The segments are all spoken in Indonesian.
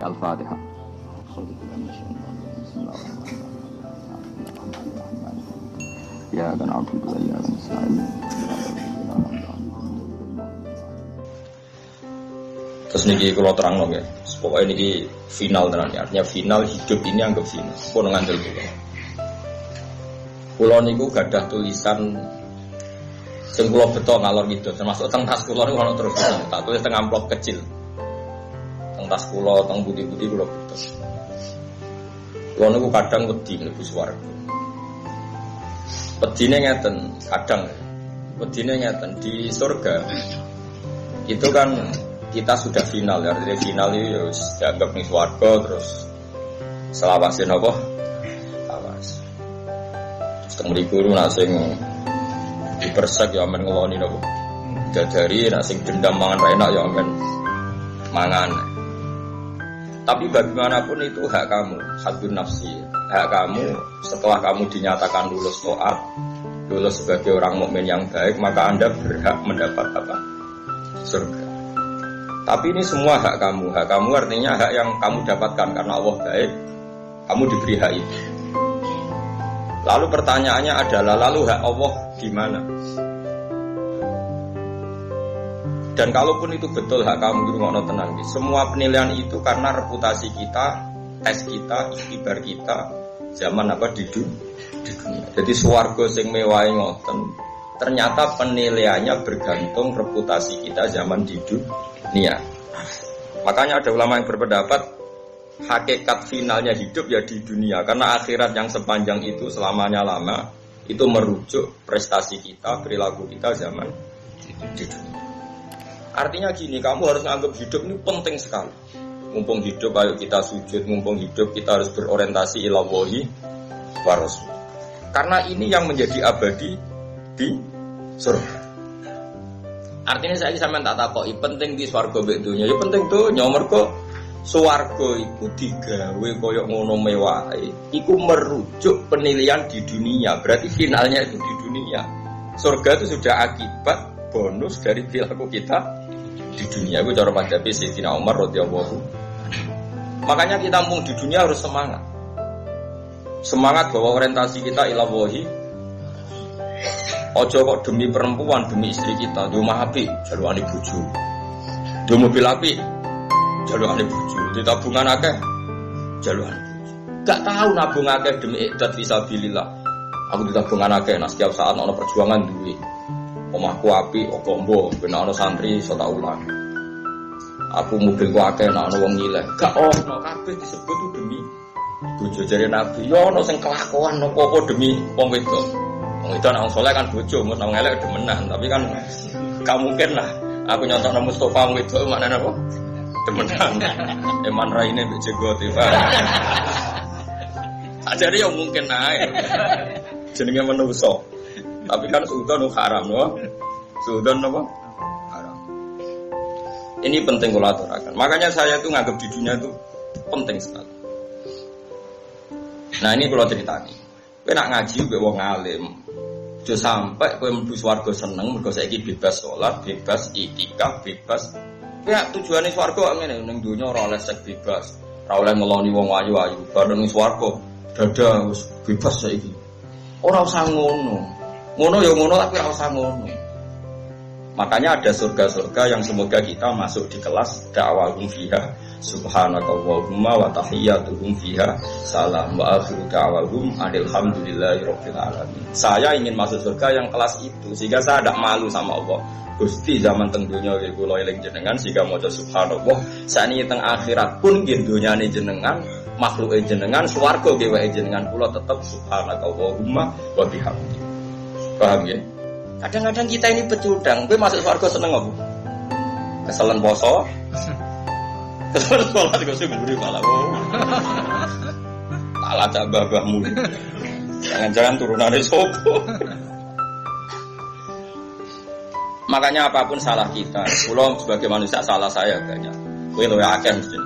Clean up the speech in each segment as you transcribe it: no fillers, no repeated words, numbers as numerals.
Al-Fatihah. Ya kan aku ya kan saya. Terus niki kalau terang ya, pokoknya niki final tenan ya. Artinya final hidup ini anggap final. Pun ngandel kula. Kula niku gadah tulisan sing kula beto ngalor gitu, termasuk teng tas kula niku ono terus tak tulis teng amplop kecil. Teng tas kula, teng budi-budi kula beto. Kula niku kadang wedi mlebu swarga. Wedine ngeten, kadang wedine ngeten di surga. Itu kan kita sudah final ya, dari final itu ya dianggap nih swarga terus selawasin apa? Awas. Terus mriku nasi dipersek ya amen ngeloni napa. Jajari nak sing dendam mangan ra enak ya amen mangan. Tapi bagaimanapun itu hak kamu, hadun nafsi. Hak kamu setelah kamu dinyatakan lulus taat, lulus sebagai orang mukmin yang baik, maka Anda berhak mendapat apa? Surga. Tapi ini semua hak kamu. Hak kamu artinya hak yang kamu dapatkan karena Allah baik. Kamu diberi hak itu. Lalu pertanyaannya adalah, lalu hak Allah di mana? Dan kalaupun itu betul hak kamu, itu ngono tenang. Semua penilaian itu karena reputasi kita, tes kita, ikhtibar kita, zaman apa di dunia. Jadi swarga sing mewahi ngoten, ternyata penilaiannya bergantung reputasi kita zaman di dunia. Makanya ada ulama yang berpendapat hakikat finalnya hidup ya di dunia, karena akhirat yang sepanjang itu selamanya lama itu merujuk prestasi kita, perilaku kita zaman di dunia. Artinya gini, kamu harus menganggap hidup ini penting sekali. Mumpung hidup, ayo kita sujud. Mumpung hidup, kita harus berorientasi ila Allahi wa Rasul. Karena ini yang menjadi abadi di surga. Artinya saya sampean tak takoki penting di swarga mbek donya. Ya penting donya mergo swarga iku digawe koyo ngono mewahe. Iku merujuk penilaian di dunia. Berarti finalnya itu di dunia. Surga itu sudah akibat bonus dari perilaku kita di dunia. Itu cara madhabi Sayyidina Umar radhiyallahu. Makanya kita mumpung di dunia harus semangat. Semangat bahwa orientasi kita ila Allahi. Ojo kok demi perempuan, demi istri kita, di rumah api, jaluani bojo. Di mobil api, jaluani bojo. Di tabungan akeh, jaluani bojo. Gak tahu nabung akeh demi iqdat fisabilillah. Aku di tabungan akeh, nah setiap saat ana perjuangan duwe. Omahku api, okombo, ben ana santri iso tak ulang. Aku mobilku akeh, ana wong nyileh. Gak ono kabeh disebut itu demi bojo jare Nabi. Ya ono sing kelakuan opo demi wong wedok. Itu anak soleh kan bojo, mau ngelak demenan, tapi kan gak mungkin lah. Aku nyontok nama Mustafa itu mana apa? Demenan. Eman raine mbek jenggot tiba. Ajari yang mungkin naik. Jenenge manusa. Tapi kan suudon haram no. Suudon apa? Haram. Ini penting kalau aturakan. Makanya saya tuh nganggap di dunia itu penting sekali. Nah ini kalau ceritanya. Kowe nak ngaji mbek wong alim. Aja sampai kowe mlebu swarga seneng mergo saiki bebas salat, bebas iktikaf, bebas. Ya tujuane swarga ngene ning donya ora oleh sek bebas. Ora oleh ngeloni wong ayu-ayu. Bareng ning swarga dada wis bebas saiki. Ora usah ngono. Ngono ya ngono tapi ora usah ngono. Makanya ada surga-surga yang semoga kita masuk di kelas da'wahum fiha subhanakallahumma wa tahiyyatuhum fiha salam wa akhiru da'wahum alhamdulillahirabbil alamin. Saya ingin masuk surga yang kelas itu sehingga saya tidak malu sama Allah. Gusti zaman teng dunya kula eling jenengan sehingga maca subhanallah. Sakniki teng akhirat pun nggih dunyane jenengan, makhluke jenengan, swarga dheweke jenengan kula tetep subhanakallahumma wa bihamdi. Paham ya? Kadang-kadang kita ini pecundang. Gue masuk surga seneng apa? Keselen poso. Keselen sholat gue sih beri malah. Salah cak babahmu. Jangan-jangan turunan dari sopo. Makanya apapun salah kita, pulau sebagai manusia salah saya banyak. Gue lo yakin mesti.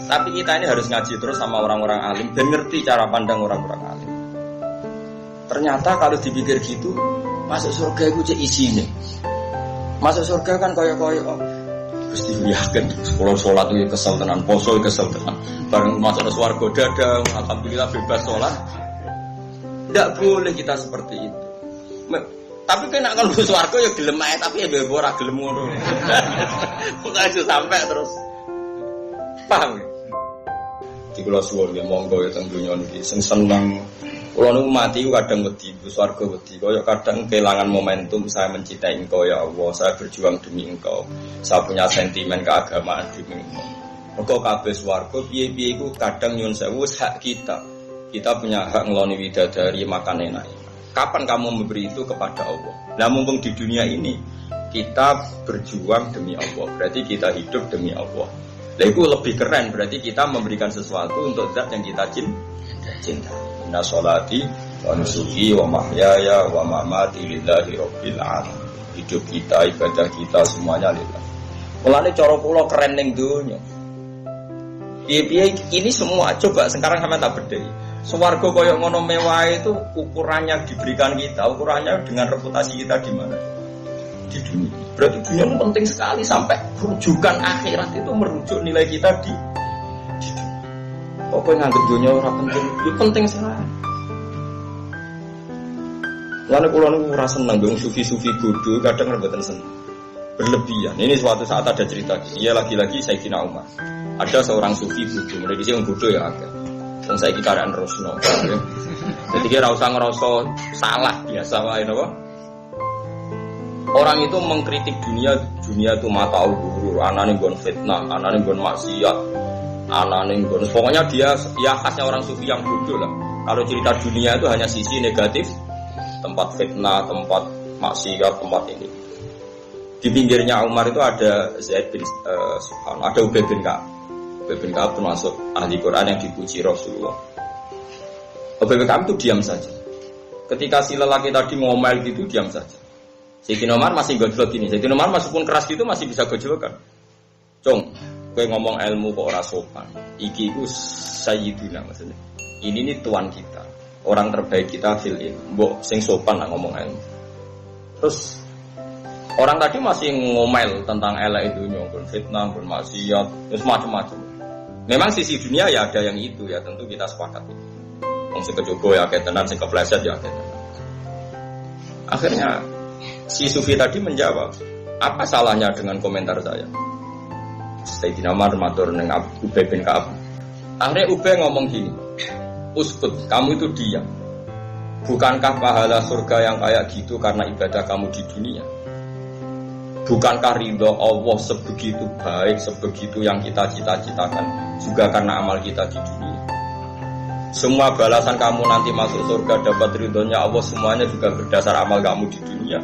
Tapi kita ini harus ngaji terus sama orang-orang alim dan ngerti cara pandang orang-orang alim. Ternyata kalau dipikir gitu, masuk surga itu cek isinya. Masuk surga kan koyo-koyo Gusti yakin sekolah sholat itu kesel tenan, poso kesel tenan. Bareng masuk swarga dadang, alhamdulillah bebas sholat. Tidak boleh kita seperti itu. Tapi kena kan swarga ya gelem ae tapi ya ora gelem ngono. Pokoke aja sampai terus. Paham ya? Di kula suwun ya monggo ya teng donya niki sing seneng. Kula niku mati kadang wedi, swarga wedi. Kaya kadang kehilangan momentum saya mencintai Engkau ya Allah, saya berjuang demi Engkau. Saya punya sentimen keagamaan demi Engkau. Mergo kabeh swarga piye-piye iku kadang nyuwun sewu wis hak kita. Kita punya hak ngeloni widadari makan enak. Kapan kamu memberi itu kepada Allah? Nah mumpung di dunia ini kita berjuang demi Allah, berarti kita hidup demi Allah. Nah itu lebih keren, berarti kita memberikan sesuatu untuk zat yang kita cinta. Inna sholati wa nusuki wa mahyaya wa mamati lillahi rabbil alamin. Hidup kita, ibadah kita semuanya lillah. Mulane cara kula keren ning donya. Piye-piye ini semua coba sekarang sampean tak bedhei. Swarga koyo ngono mewah itu ukurannya diberikan kita, ukurannya dengan reputasi kita di mana? Di dunia. Berarti dunia itu penting sekali sampai rujukan akhirat itu merujuk nilai kita di dunia. Pokoknya nganggep dunia ora penting, itu penting sekali. Lalu kula niku ora seneng dong sufi-sufi bodoh kadang rebutan seneng. Berlebihan. Ini suatu saat ada cerita. Iya lagi-lagi Sayyidina Umar. Ada seorang sufi bodoh, mulai di sini bodoh ya agak. Wong saiki karek nerusno. Jadi kira usah ngerasa salah biasa wae napa. Orang itu mengkritik dunia itu mataul ghurur, anane nggon fitnah, anane nggon maksiat, anane nggon. Pokoknya dia ya khasnya orang sufi yang bodoh lah. Kalau cerita dunia itu hanya sisi negatif, tempat fitnah, tempat maksiat, tempat ini. Di pinggirnya Umar itu ada Zaid bin Subhan, ada Ubay bin Ka'ab. Ubay bin Ka'ab termasuk ahli Quran yang dipuji Rasulullah. Ubay bin Ka'ab itu diam saja. Ketika si lelaki tadi ngomel gitu, diam saja. Sayyidina Umar masih gojlok gini. Sayyidina Umar meskipun keras gitu masih bisa gojlokan. Cong, gue ngomong ilmu kok ora sopan. Iki ku sayyidina maksudnya. Ini nih tuan kita, orang terbaik kita fil ilmu. Mbok sing sopan lah ngomong ilmu. Terus orang tadi masih ngomel tentang elek itu, nyongkon fitnah, nyongkon maksiat, terus macam-macam. Memang sisi dunia ya ada yang itu ya, tentu kita sepakat. Wong sing kejogo ya akeh tenan, sing kepleset ya akeh tenan. Akhirnya si sufi tadi menjawab, apa salahnya dengan komentar saya? Sayyidina Umar matur ning Ubay bin Ka'ab. Akhirnya Ubay ngomong gini, uskut, kamu itu diam. Bukankah pahala surga yang kayak gitu karena ibadah kamu di dunia? Bukankah ridho Allah sebegitu baik, sebegitu yang kita cita-citakan juga karena amal kita di dunia? Semua balasan kamu nanti masuk surga dapat ridhonya Allah semuanya juga berdasar amal kamu di dunia.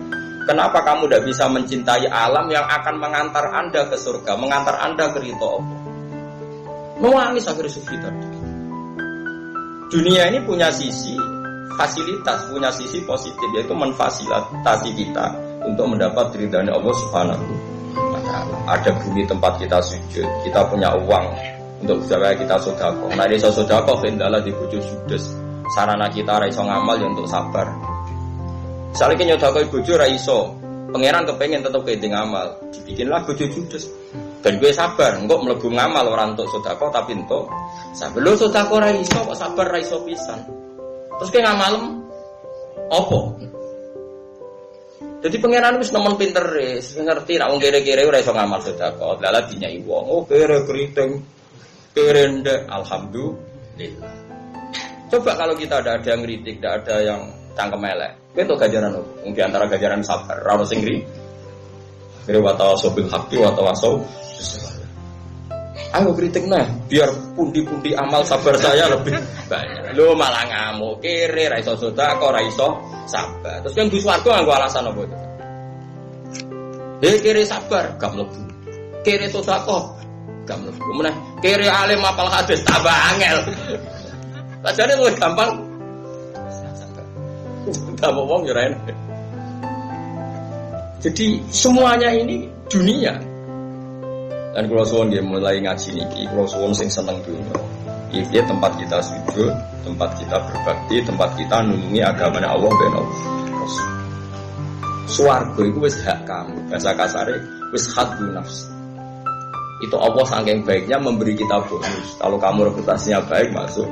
Kenapa kamu tidak bisa mencintai alam yang akan mengantar anda ke surga, mengantar anda ke ridho Allah? Nangis akhirnya sufi tadi. Dunia ini punya sisi fasilitas, punya sisi positif, yaitu memfasilitasi kita untuk mendapat ridhanya Allah Subhanahu wa ta'ala. Ada bumi tempat kita sujud, kita punya uang untuk supaya kita sedekah. Nah, iso sedekah kendala di bojo judes. Sarana kita ra iso ngamal ya untuk sabar. Salike nyedekah bojo ra iso, pangeran kepengin tetep kene ngamal, dibikinlah bojo judes. Ben kowe sabar, engko mlebu ngamal ora untuk sedekah tapi untuk sabar. Lho sedekah ra iso kok sabar ra iso pisan. Terus kowe ngamalem apa? Jadi pangeran wis nemen pinter wis ngerti nek wong kere-kere ora iso ngamal sedekah. Lha dinyai wong, oh kere keriting, kere ndek, alhamdulillah. Coba kalau kita ada yang ngritik, tidak ada yang cangkem elek. Kowe entuk ganjaran opo? Mung di antara ganjaran sabar, ora ono sing ngri. Kira wa tawasul haqqi wa tawasul. Ayo kritik nah, biar pundi-pundi amal sabar saya lebih banyak. Lu malah ngamuk, kere ra iso sedekah, ra iso sabar. Terus kan dus warga nganggo alasan apa itu? Kere sabar, gak mlebu. Kere sedekah, gak mlebu. Meneh kere alim apal hadis tambah angel. Sajane luwih gampang. Enggak ngomong ya Ren. Jadi semuanya ini dunia. Dan kalau suwon dia mulai ngaji niki, kalau suwon sing seneng dunia. Iki tempat kita sujud, tempat kita berbakti, tempat kita nulungi agamanya Allah ben Allah. Swarga iku wis hak kamu. Bahasa kasare wis haddu nafs. Itu Allah saking baiknya memberi kita bonus. Kalau kamu reputasinya baik masuk.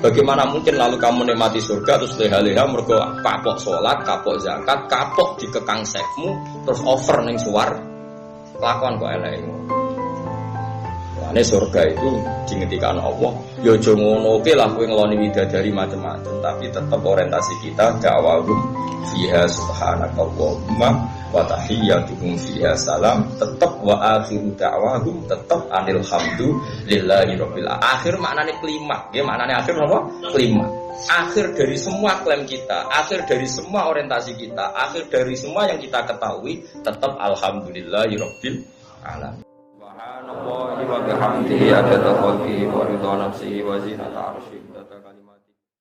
Bagaimana mungkin lalu kamu nikmati surga terus leha-leha mergo kapok sholat, kapok zakat, kapok dikekang sekmu, terus over ning suar. Lakon kok elek. Ini surga itu diingatkan Allah. Ya aja ngono oke lah kowe ngeloni widadari macam-macam, tapi tetap orientasi kita dakwahum fiha subhanakallahumma wa tahiyyatuhum fiha salam, tetap wa akhiru da'wahum tetap alhamdulillahi rabbil alamin. Akhir maknanya kelima, ya maknanya akhir apa? Kelima. Akhir dari semua klaim kita, akhir dari semua orientasi kita, akhir dari semua yang kita ketahui tetap alhamdulillahi rabbil alamin. Subhanallahi wa bihamdihi adada khalqihi wa ridha nafsihi wa zinata 'arsyihi.